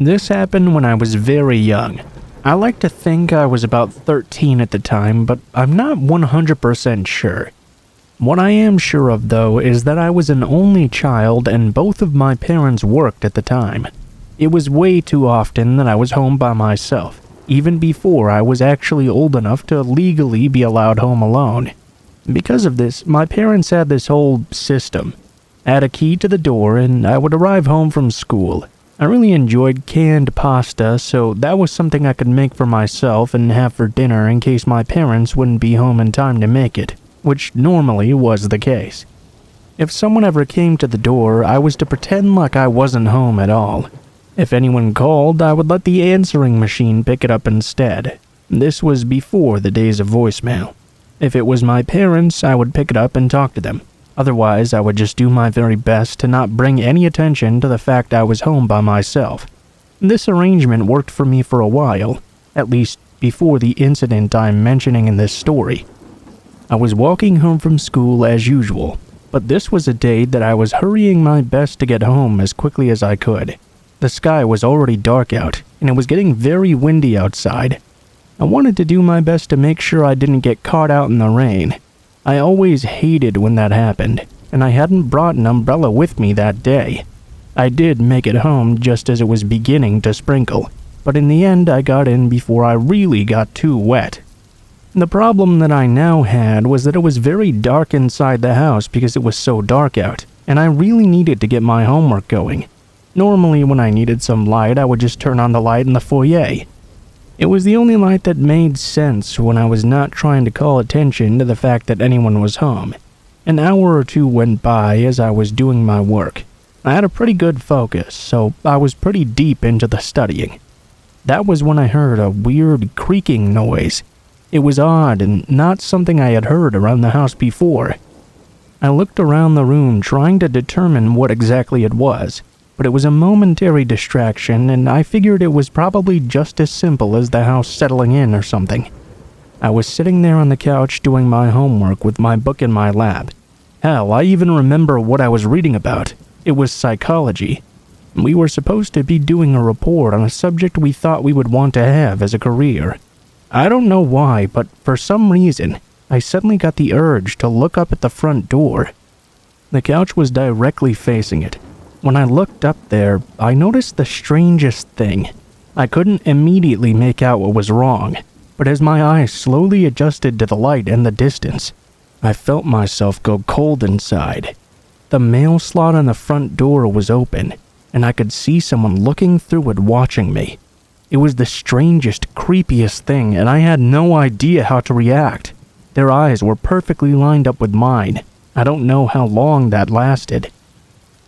This happened when I was very young. I like to think I was about 13 at the time, but I'm not 100% sure. What I am sure of, though, is that I was an only child and both of my parents worked at the time. It was way too often that I was home by myself, even before I was actually old enough to legally be allowed home alone. Because of this, my parents had this whole system. I had a key to the door and I would arrive home from school. I really enjoyed canned pasta, so that was something I could make for myself and have for dinner in case my parents wouldn't be home in time to make it, which normally was the case. If someone ever came to the door, I was to pretend like I wasn't home at all. If anyone called, I would let the answering machine pick it up instead. This was before the days of voicemail. If it was my parents, I would pick it up and talk to them. Otherwise, I would just do my very best to not bring any attention to the fact I was home by myself. This arrangement worked for me for a while, at least before the incident I'm mentioning in this story. I was walking home from school as usual, but this was a day that I was hurrying my best to get home as quickly as I could. The sky was already dark out, and it was getting very windy outside. I wanted to do my best to make sure I didn't get caught out in the rain. I always hated when that happened, and I hadn't brought an umbrella with me that day. I did make it home just as it was beginning to sprinkle, but in the end I got in before I really got too wet. The problem that I now had was that it was very dark inside the house because it was so dark out, and I really needed to get my homework going. Normally when I needed some light, I would just turn on the light in the foyer. It was the only light that made sense when I was not trying to call attention to the fact that anyone was home. An hour or two went by as I was doing my work. I had a pretty good focus, so I was pretty deep into the studying. That was when I heard a weird creaking noise. It was odd and not something I had heard around the house before. I looked around the room trying to determine what exactly it was. But it was a momentary distraction, and I figured it was probably just as simple as the house settling in or something. I was sitting there on the couch doing my homework with my book in my lap. Hell, I even remember what I was reading about. It was psychology. We were supposed to be doing a report on a subject we thought we would want to have as a career. I don't know why, but for some reason, I suddenly got the urge to look up at the front door. The couch was directly facing it. When I looked up there, I noticed the strangest thing. I couldn't immediately make out what was wrong, but as my eyes slowly adjusted to the light and the distance, I felt myself go cold inside. The mail slot on the front door was open, and I could see someone looking through it watching me. It was the strangest, creepiest thing, and I had no idea how to react. Their eyes were perfectly lined up with mine. I don't know how long that lasted.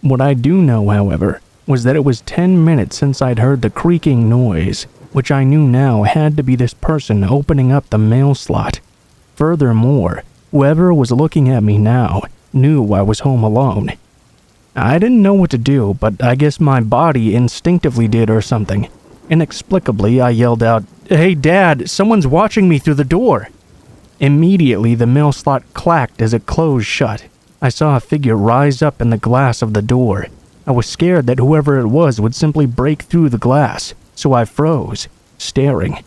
What I do know, however, was that it was 10 minutes since I'd heard the creaking noise, which I knew now had to be this person opening up the mail slot. Furthermore, whoever was looking at me now knew I was home alone. I didn't know what to do, but I guess my body instinctively did or something. Inexplicably, I yelled out, "Hey Dad, someone's watching me through the door!" Immediately, the mail slot clacked as it closed shut. I saw a figure rise up in the glass of the door. I was scared that whoever it was would simply break through the glass, so I froze, staring.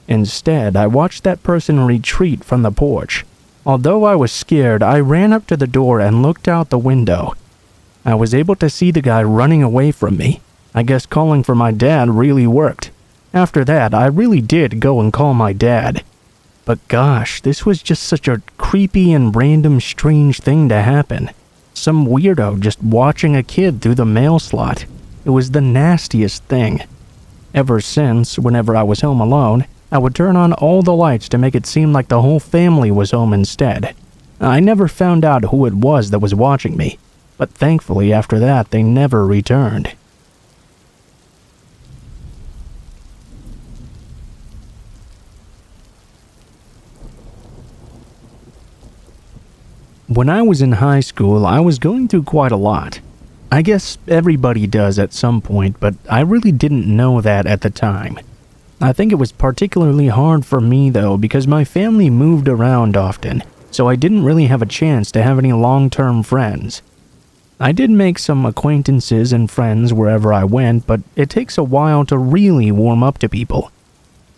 Instead, I watched that person retreat from the porch. Although I was scared, I ran up to the door and looked out the window. I was able to see the guy running away from me. I guess calling for my dad really worked. After that, I really did go and call my dad. But gosh, this was just such a creepy and random strange thing to happen. Some weirdo just watching a kid through the mail slot. It was the nastiest thing. Ever since, whenever I was home alone, I would turn on all the lights to make it seem like the whole family was home instead. I never found out who it was that was watching me, but thankfully after that they never returned. When I was in high school, I was going through quite a lot. I guess everybody does at some point, but I really didn't know that at the time. I think it was particularly hard for me though because my family moved around often, so I didn't really have a chance to have any long-term friends. I did make some acquaintances and friends wherever I went, but it takes a while to really warm up to people.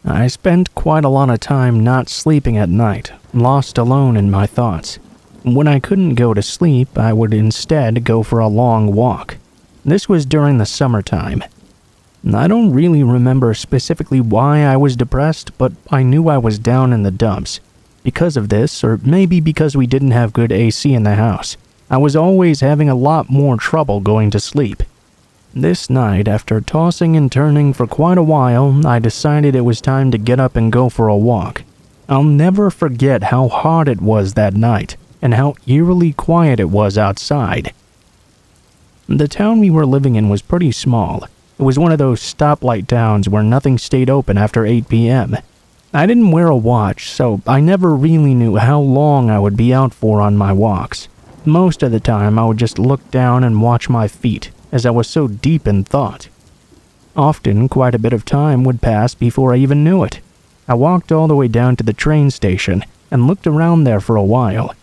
I spent quite a lot of time not sleeping at night, lost alone in my thoughts. When I couldn't go to sleep, I would instead go for a long walk. This was during the summertime. I don't really remember specifically why I was depressed, but I knew I was down in the dumps. Because of this, or maybe because we didn't have good AC in the house, I was always having a lot more trouble going to sleep. This night, after tossing and turning for quite a while, I decided it was time to get up and go for a walk. I'll never forget how hot it was that night, and how eerily quiet it was outside. The town we were living in was pretty small. It was one of those stoplight towns where nothing stayed open after 8 p.m. I didn't wear a watch, so I never really knew how long I would be out for on my walks. Most of the time, I would just look down and watch my feet, as I was so deep in thought. Often, quite a bit of time would pass before I even knew it. I walked all the way down to the train station and looked around there for a while.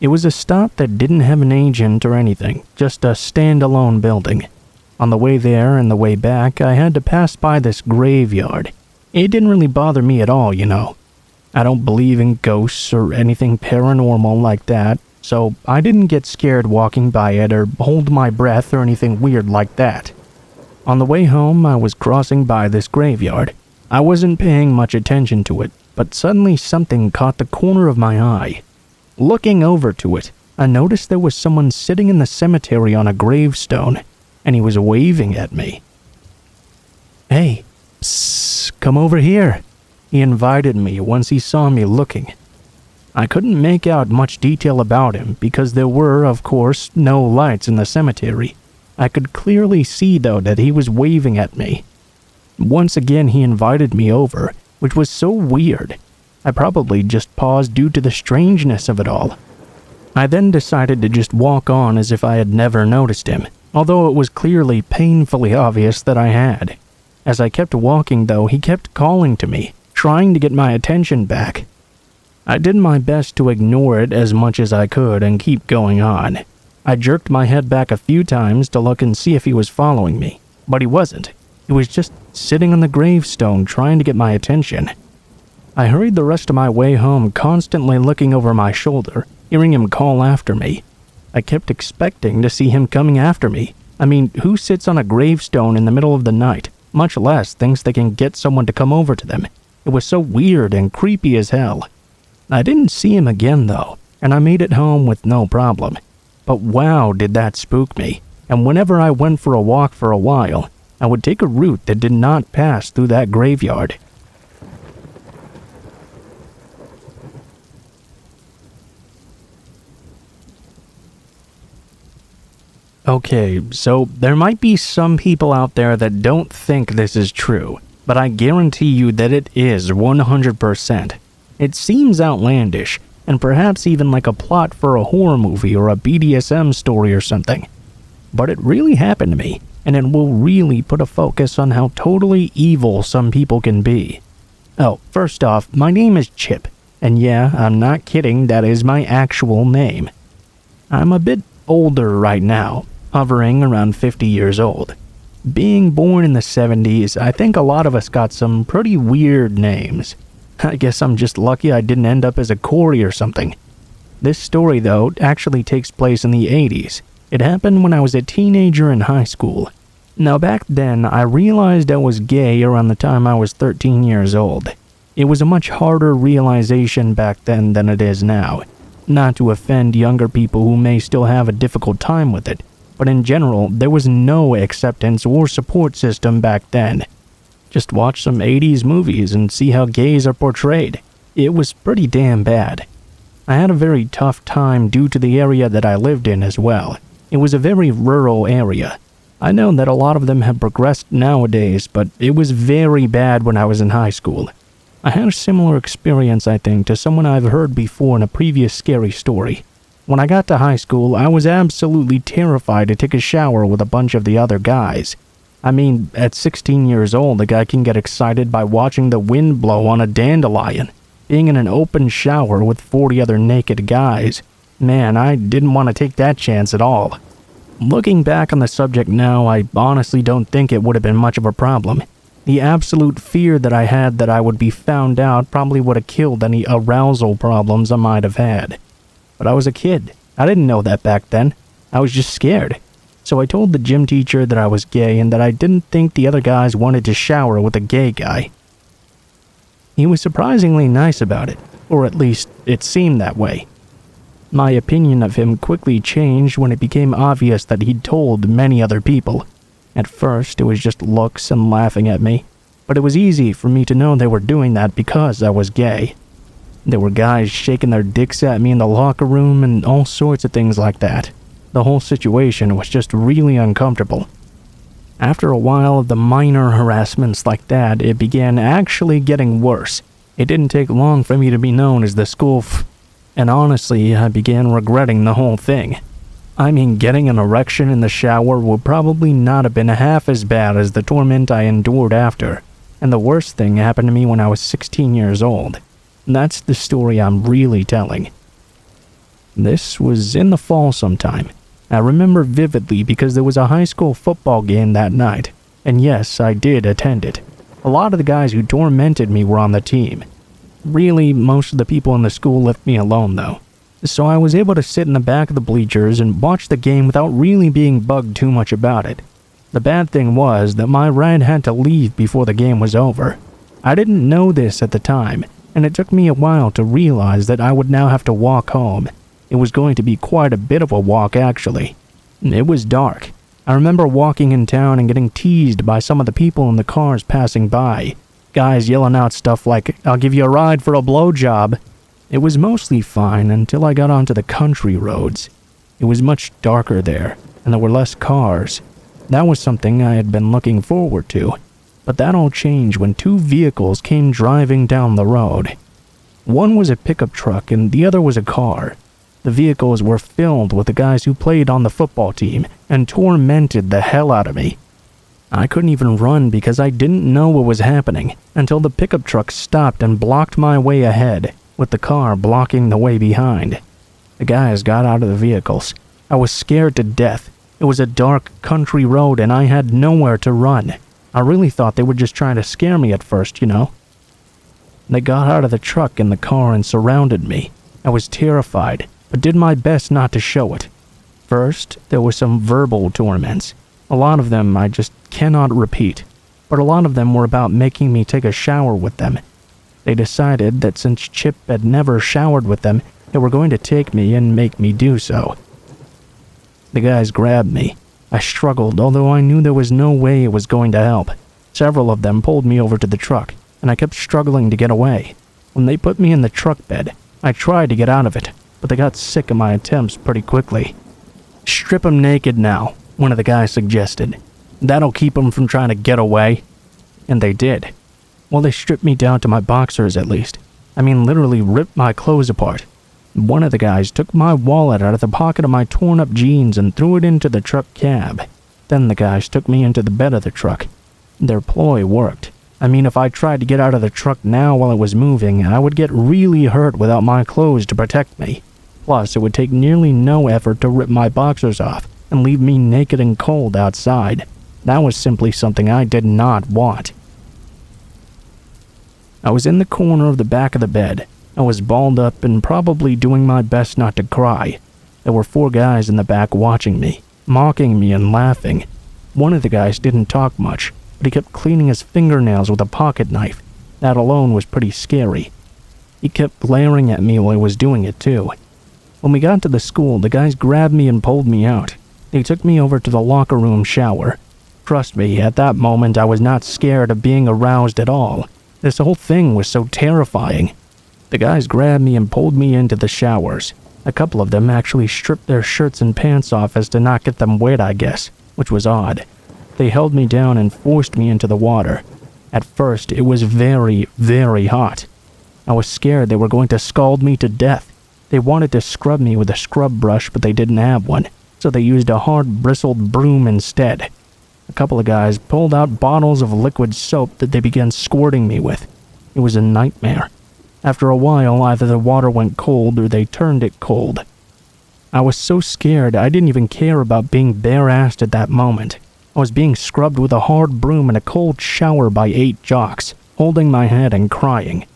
It was a stop that didn't have an agent or anything, just a standalone building. On the way there and the way back, I had to pass by this graveyard. It didn't really bother me at all, you know. I don't believe in ghosts or anything paranormal like that, so I didn't get scared walking by it or hold my breath or anything weird like that. On the way home, I was crossing by this graveyard. I wasn't paying much attention to it, but suddenly something caught the corner of my eye. Looking over to it, I noticed there was someone sitting in the cemetery on a gravestone, and he was waving at me. "Hey, psst, come over here," he invited me once he saw me looking. I couldn't make out much detail about him because there were, of course, no lights in the cemetery. I could clearly see, though, that he was waving at me. Once again, he invited me over, which was so weird. I probably just paused due to the strangeness of it all. I then decided to just walk on as if I had never noticed him, although it was clearly painfully obvious that I had. As I kept walking, though, he kept calling to me, trying to get my attention back. I did my best to ignore it as much as I could and keep going on. I jerked my head back a few times to look and see if he was following me, but he wasn't. He was just sitting on the gravestone trying to get my attention. I hurried the rest of my way home, constantly looking over my shoulder, hearing him call after me. I kept expecting to see him coming after me. I mean, who sits on a gravestone in the middle of the night, much less thinks they can get someone to come over to them? It was so weird and creepy as hell. I didn't see him again, though, and I made it home with no problem. But wow, did that spook me. And whenever I went for a walk for a while, I would take a route that did not pass through that graveyard. Okay, so there might be some people out there that don't think this is true, but I guarantee you that it is 100%. It seems outlandish, and perhaps even like a plot for a horror movie or a BDSM story or something. But it really happened to me, and it will really put a focus on how totally evil some people can be. Oh, first off, my name is Chip, and yeah, I'm not kidding, that is my actual name. I'm a bit older right now, hovering around 50 years old. Being born in the 70s, I think a lot of us got some pretty weird names. I guess I'm just lucky I didn't end up as a Corey or something. This story, though, actually takes place in the 80s. It happened when I was a teenager in high school. Now back then, I realized I was gay around the time I was 13 years old. It was a much harder realization back then than it is now. Not to offend younger people who may still have a difficult time with it, but in general, there was no acceptance or support system back then. Just watch some 80s movies and see how gays are portrayed. It was pretty damn bad. I had a very tough time due to the area that I lived in as well. It was a very rural area. I know that a lot of them have progressed nowadays, but it was very bad when I was in high school. I had a similar experience, I think, to someone I've heard before in a previous scary story. When I got to high school, I was absolutely terrified to take a shower with a bunch of the other guys. I mean, at 16 years old, a guy can get excited by watching the wind blow on a dandelion. Being in an open shower with 40 other naked guys. Man, I didn't want to take that chance at all. Looking back on the subject now, I honestly don't think it would have been much of a problem. The absolute fear that I had that I would be found out probably would have killed any arousal problems I might have had. But I was a kid. I didn't know that back then. I was just scared. So I told the gym teacher that I was gay and that I didn't think the other guys wanted to shower with a gay guy. He was surprisingly nice about it, or at least it seemed that way. My opinion of him quickly changed when it became obvious that he'd told many other people. At first, it was just looks and laughing at me, but it was easy for me to know they were doing that because I was gay. There were guys shaking their dicks at me in the locker room and all sorts of things like that. The whole situation was just really uncomfortable. After a while of the minor harassments like that, it began actually getting worse. It didn't take long for me to be known as the school and honestly, I began regretting the whole thing. I mean, getting an erection in the shower would probably not have been half as bad as the torment I endured after. And the worst thing happened to me when I was 16 years old. That's the story I'm really telling. This was in the fall sometime. I remember vividly because there was a high school football game that night. And yes, I did attend it. A lot of the guys who tormented me were on the team. Really, most of the people in the school left me alone though. So I was able to sit in the back of the bleachers and watch the game without really being bugged too much about it. The bad thing was that my ride had to leave before the game was over. I didn't know this at the time, and it took me a while to realize that I would now have to walk home. It was going to be quite a bit of a walk actually. It was dark. I remember walking in town and getting teased by some of the people in the cars passing by. Guys yelling out stuff like, "I'll give you a ride for a blowjob." It was mostly fine until I got onto the country roads. It was much darker there, and there were less cars. That was something I had been looking forward to. But that all changed when two vehicles came driving down the road. One was a pickup truck and the other was a car. The vehicles were filled with the guys who played on the football team and tormented the hell out of me. I couldn't even run because I didn't know what was happening until the pickup truck stopped and blocked my way ahead, with the car blocking the way behind. The guys got out of the vehicles. I was scared to death. It was a dark country road and I had nowhere to run. I really thought they were just trying to scare me at first, you know. They got out of the truck and the car and surrounded me. I was terrified, but did my best not to show it. First, there were some verbal torments. A lot of them I just cannot repeat, but a lot of them were about making me take a shower with them. They decided that since Chip had never showered with them, they were going to take me and make me do so. The guys grabbed me. I struggled, although I knew there was no way it was going to help. Several of them pulled me over to the truck, and I kept struggling to get away. When they put me in the truck bed, I tried to get out of it, but they got sick of my attempts pretty quickly. "Strip him naked now," one of the guys suggested. "That'll keep him from trying to get away." And they did. Well, they stripped me down to my boxers at least. I mean, literally ripped my clothes apart. One of the guys took my wallet out of the pocket of my torn-up jeans and threw it into the truck cab. Then the guys took me into the bed of the truck. Their ploy worked. I mean, if I tried to get out of the truck now while it was moving, I would get really hurt without my clothes to protect me. Plus, it would take nearly no effort to rip my boxers off and leave me naked and cold outside. That was simply something I did not want. I was in the corner of the back of the bed. I was balled up and probably doing my best not to cry. There were 4 guys in the back watching me, mocking me and laughing. One of the guys didn't talk much, but he kept cleaning his fingernails with a pocket knife. That alone was pretty scary. He kept glaring at me while he was doing it too. When we got to the school, the guys grabbed me and pulled me out. They took me over to the locker room shower. Trust me, at that moment I was not scared of being aroused at all. This whole thing was so terrifying. The guys grabbed me and pulled me into the showers. A couple of them actually stripped their shirts and pants off as to not get them wet, I guess, which was odd. They held me down and forced me into the water. At first, it was very, very hot. I was scared they were going to scald me to death. They wanted to scrub me with a scrub brush, but they didn't have one, so they used a hard bristled broom instead. A couple of guys pulled out bottles of liquid soap that they began squirting me with. It was a nightmare. After a while, either the water went cold or they turned it cold. I was so scared I didn't even care about being bare-assed at that moment. I was being scrubbed with a hard broom in a cold shower by 8 jocks, holding my head and crying.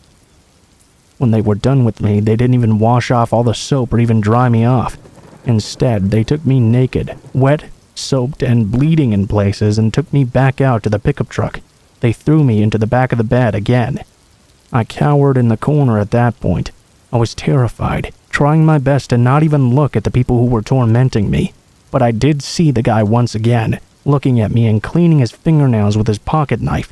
When they were done with me, they didn't even wash off all the soap or even dry me off. Instead, they took me naked, wet, soaked, and bleeding in places and took me back out to the pickup truck. They threw me into the back of the bed again. I cowered in the corner at that point. I was terrified, trying my best to not even look at the people who were tormenting me. But I did see the guy once again, looking at me and cleaning his fingernails with his pocket knife.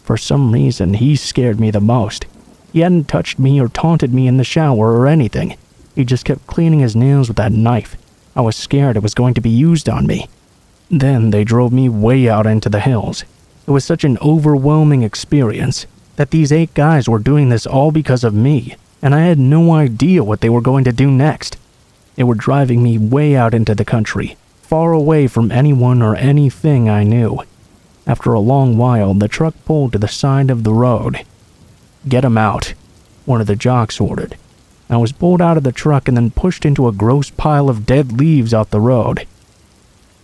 For some reason, he scared me the most. He hadn't touched me or taunted me in the shower or anything. He just kept cleaning his nails with that knife. I was scared it was going to be used on me. Then they drove me way out into the hills. It was such an overwhelming experience that these 8 guys were doing this all because of me, and I had no idea what they were going to do next. They were driving me way out into the country, far away from anyone or anything I knew. After a long while, the truck pulled to the side of the road. "Get him out," one of the jocks ordered. I was pulled out of the truck and then pushed into a gross pile of dead leaves off the road.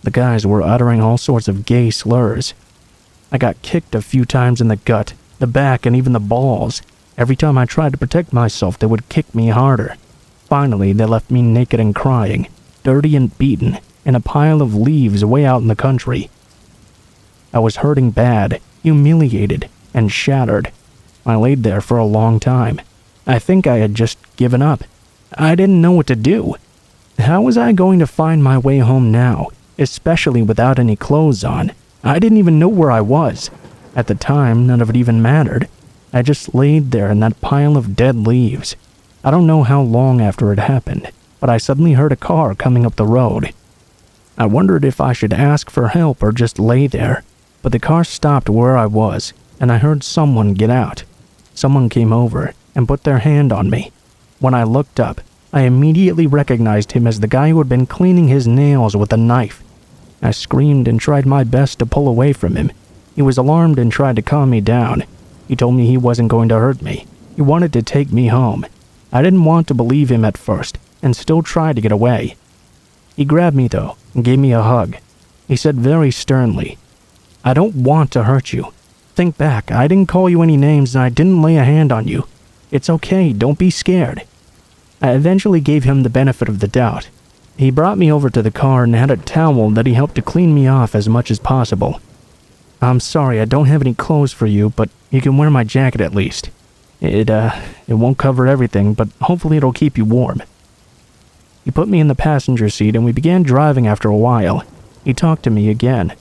The guys were uttering all sorts of gay slurs. I got kicked a few times in the gut, the back, and even the balls. Every time I tried to protect myself, they would kick me harder. Finally, they left me naked and crying, dirty and beaten, in a pile of leaves way out in the country. I was hurting bad, humiliated, and shattered. I laid there for a long time. I think I had just given up. I didn't know what to do. How was I going to find my way home now, especially without any clothes on? I didn't even know where I was. At the time, none of it even mattered. I just laid there in that pile of dead leaves. I don't know how long after it happened, but I suddenly heard a car coming up the road. I wondered if I should ask for help or just lay there, but the car stopped where I was, and I heard someone get out. Someone came over and put their hand on me. When I looked up, I immediately recognized him as the guy who had been cleaning his nails with a knife. I screamed and tried my best to pull away from him. He was alarmed and tried to calm me down. He told me he wasn't going to hurt me. He wanted to take me home. I didn't want to believe him at first and still tried to get away. He grabbed me though and gave me a hug. He said very sternly, "I don't want to hurt you. Think back, I didn't call you any names and I didn't lay a hand on you. It's okay, don't be scared." I eventually gave him the benefit of the doubt. He brought me over to the car and had a towel that he helped to clean me off as much as possible. "I'm sorry, I don't have any clothes for you, but you can wear my jacket at least. It won't cover everything, but hopefully it'll keep you warm." He put me in the passenger seat and we began driving after a while. He talked to me again.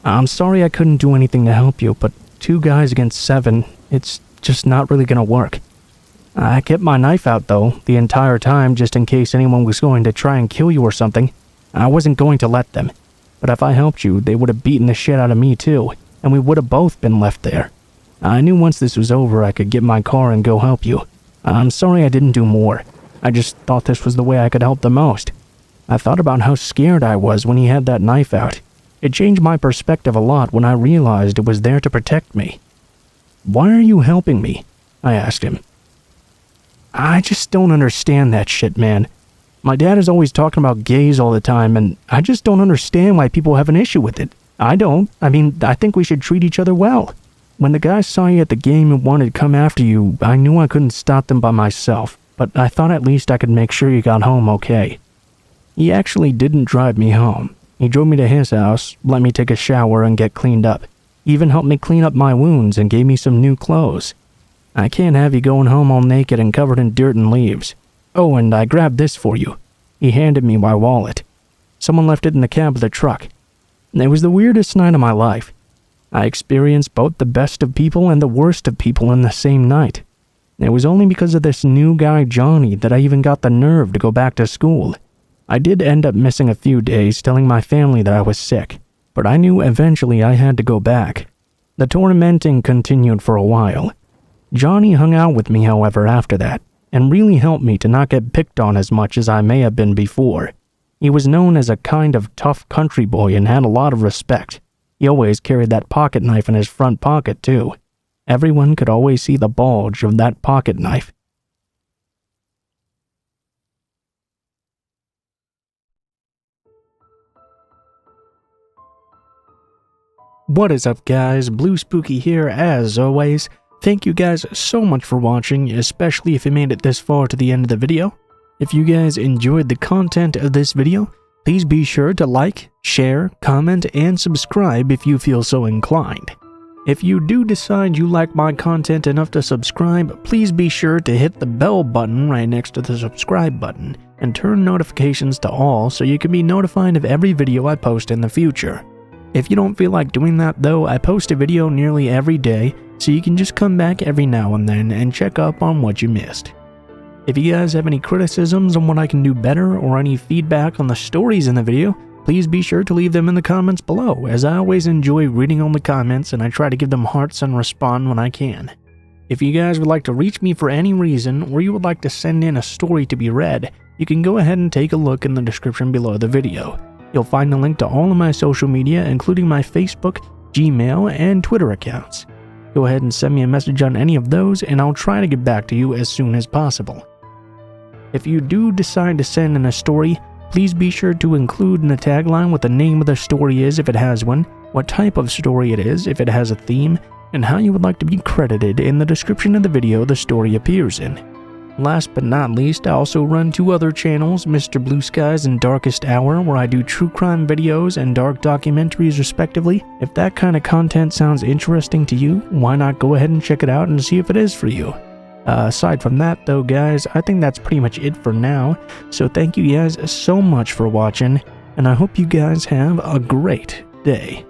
"I'm sorry I couldn't do anything to help you, but 2 guys against 7, it's just not really gonna work. I kept my knife out though, the entire time just in case anyone was going to try and kill you or something. I wasn't going to let them. But if I helped you, they would have beaten the shit out of me too, and we would have both been left there. I knew once this was over I could get my car and go help you. I'm sorry I didn't do more. I just thought this was the way I could help the most. I thought about how scared I was when he had that knife out. It changed my perspective a lot when I realized it was there to protect me." "Why are you helping me?" I asked him. "I just don't understand that shit, man. My dad is always talking about gays all the time, and I just don't understand why people have an issue with it. I don't. I mean, I think we should treat each other well. When the guys saw you at the game and wanted to come after you, I knew I couldn't stop them by myself, but I thought at least I could make sure you got home okay." He actually didn't drive me home. He drove me to his house, let me take a shower and get cleaned up. He even helped me clean up my wounds and gave me some new clothes. I can't have you going home all naked and covered in dirt and leaves. Oh, and I grabbed this for you. He handed me my wallet. Someone left it in the cab of the truck. It was the weirdest night of my life. I experienced both the best of people and the worst of people in the same night. It was only because of this new guy Johnny that I even got the nerve to go back to school. I did end up missing a few days, telling my family that I was sick, but I knew eventually I had to go back. The tormenting continued for a while. Johnny hung out with me, however, after that, and really helped me to not get picked on as much as I may have been before. He was known as a kind of tough country boy and had a lot of respect. He always carried that pocket knife in his front pocket, too. Everyone could always see the bulge of that pocket knife. What is up, guys? Blue Spooky here as always. Thank you guys so much for watching, especially if you made it this far to the end of the video. If you guys enjoyed the content of this video, please be sure to like, share, comment, and subscribe if you feel so inclined. If you do decide you like my content enough to subscribe, please be sure to hit the bell button right next to the subscribe button and turn notifications to all so you can be notified of every video I post in the future. If you don't feel like doing that though, I post a video nearly every day, so you can just come back every now and then and check up on what you missed. If you guys have any criticisms on what I can do better or any feedback on the stories in the video, please be sure to leave them in the comments below, as I always enjoy reading all the comments and I try to give them hearts and respond when I can. If you guys would like to reach me for any reason, or you would like to send in a story to be read, you can go ahead and take a look in the description below the video. You'll find a link to all of my social media, including my Facebook, Gmail, and Twitter accounts. Go ahead and send me a message on any of those, and I'll try to get back to you as soon as possible. If you do decide to send in a story, please be sure to include in the tagline what the name of the story is if it has one, what type of story it is if it has a theme, and how you would like to be credited in the description of the video the story appears in. Last but not least, I also run two other channels, Mr. Blue Skies and Darkest Hour, where I do true crime videos and dark documentaries respectively. If that kind of content sounds interesting to you, why not go ahead and check it out and see if it is for you. Aside from that though, guys, I think that's pretty much it for now, so thank you guys so much for watching, and I hope you guys have a great day.